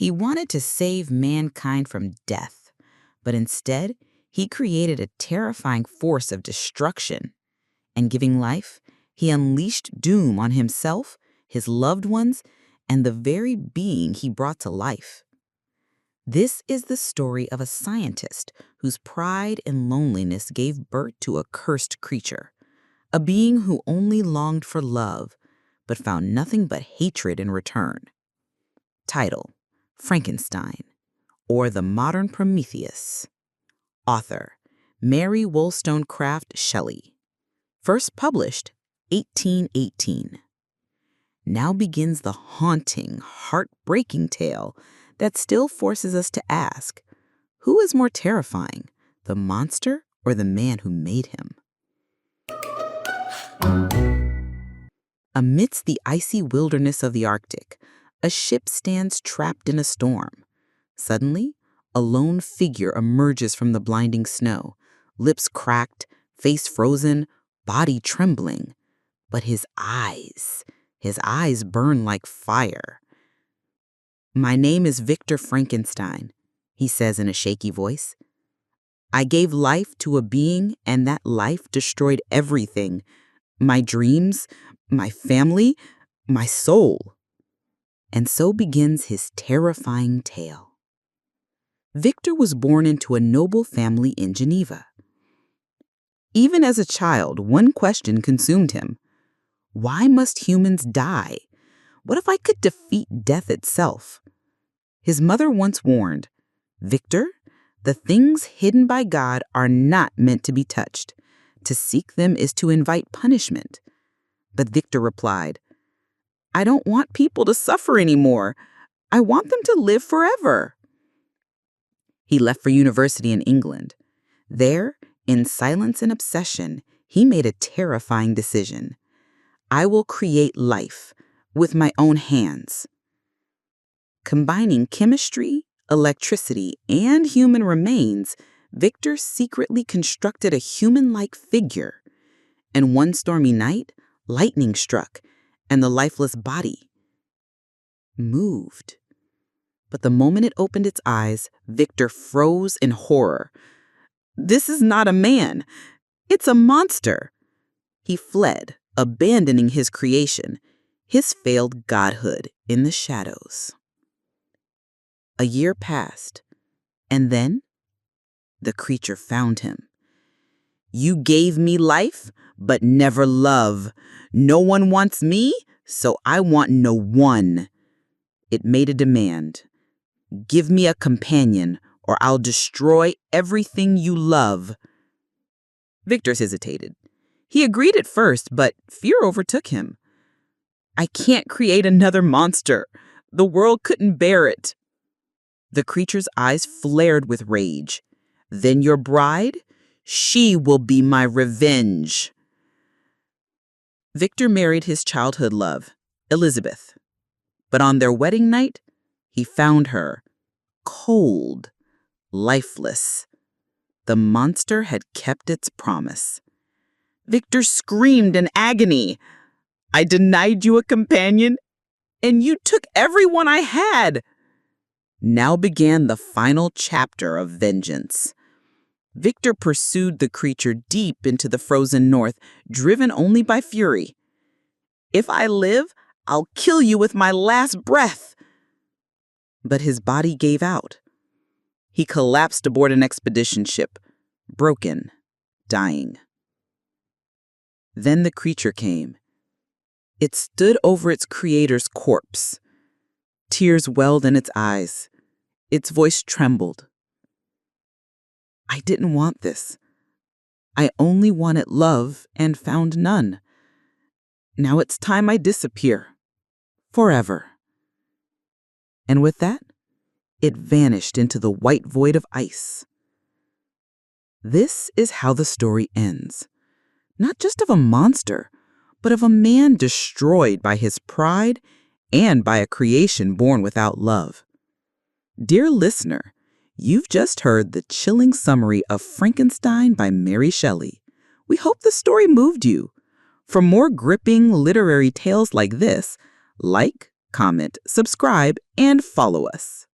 He wanted to save mankind from death, but instead, he created a terrifying force of destruction. And giving life, he unleashed doom on himself, his loved ones, and the very being he brought to life. This is the story of a scientist whose pride and loneliness gave birth to a cursed creature, a being who only longed for love, but found nothing but hatred in return. Title: Frankenstein, or the Modern Prometheus. Author: Mary Shelley. First published 1818. Now begins the haunting, heartbreaking tale that still forces us to ask, who is more terrifying, the monster or the man who made him? Amidst the icy wilderness of the Arctic, a ship stands trapped in a storm. Suddenly, a lone figure emerges from the blinding snow, lips cracked, face frozen, body trembling. But his eyes burn like fire. "My name is Victor Frankenstein," he says in a shaky voice. "I gave life to a being, and that life destroyed everything. My dreams, my family, my soul." And so begins his terrifying tale. Victor was born into a noble family in Geneva. Even as a child, one question consumed him. Why must humans die? What if I could defeat death itself? His mother once warned, "Victor, the things hidden by God are not meant to be touched. To seek them is to invite punishment." But Victor replied, "I don't want people to suffer anymore. I want them to live forever." He left for university in England. There, in silence and obsession, he made a terrifying decision. "I will create life with my own hands." Combining chemistry, electricity, and human remains, Victor secretly constructed a human-like figure. And one stormy night, lightning struck, and the lifeless body moved. But the moment it opened its eyes, Victor froze in horror. "This is not a man. It's a monster." He fled, abandoning his creation, his failed godhood, in the shadows. A year passed, and then the creature found him. "You gave me life, but never love. No one wants me, so I want no one." It made a demand. "Give me a companion, or I'll destroy everything you love." Victor hesitated. He agreed at first, but fear overtook him. "I can't create another monster. The world couldn't bear it." The creature's eyes flared with rage. "Then your bride? She will be my revenge." Victor married his childhood love, Elizabeth. But on their wedding night, he found her cold, lifeless. The monster had kept its promise. Victor screamed in agony. "I denied you a companion, and you took everyone I had." Now began the final chapter of vengeance. Victor pursued the creature deep into the frozen north, driven only by fury. "If I live, I'll kill you with my last breath." But his body gave out. He collapsed aboard an expedition ship, broken, dying. Then the creature came. It stood over its creator's corpse. Tears welled in its eyes. Its voice trembled. "I didn't want this. I only wanted love and found none. Now it's time I disappear. Forever." And with that, it vanished into the white void of ice. This is how the story ends. Not just of a monster, but of a man destroyed by his pride and by a creation born without love. Dear listener, you've just heard the chilling summary of Frankenstein by Mary Shelley. We hope the story moved you. For more gripping literary tales like this, like, comment, subscribe, and follow us.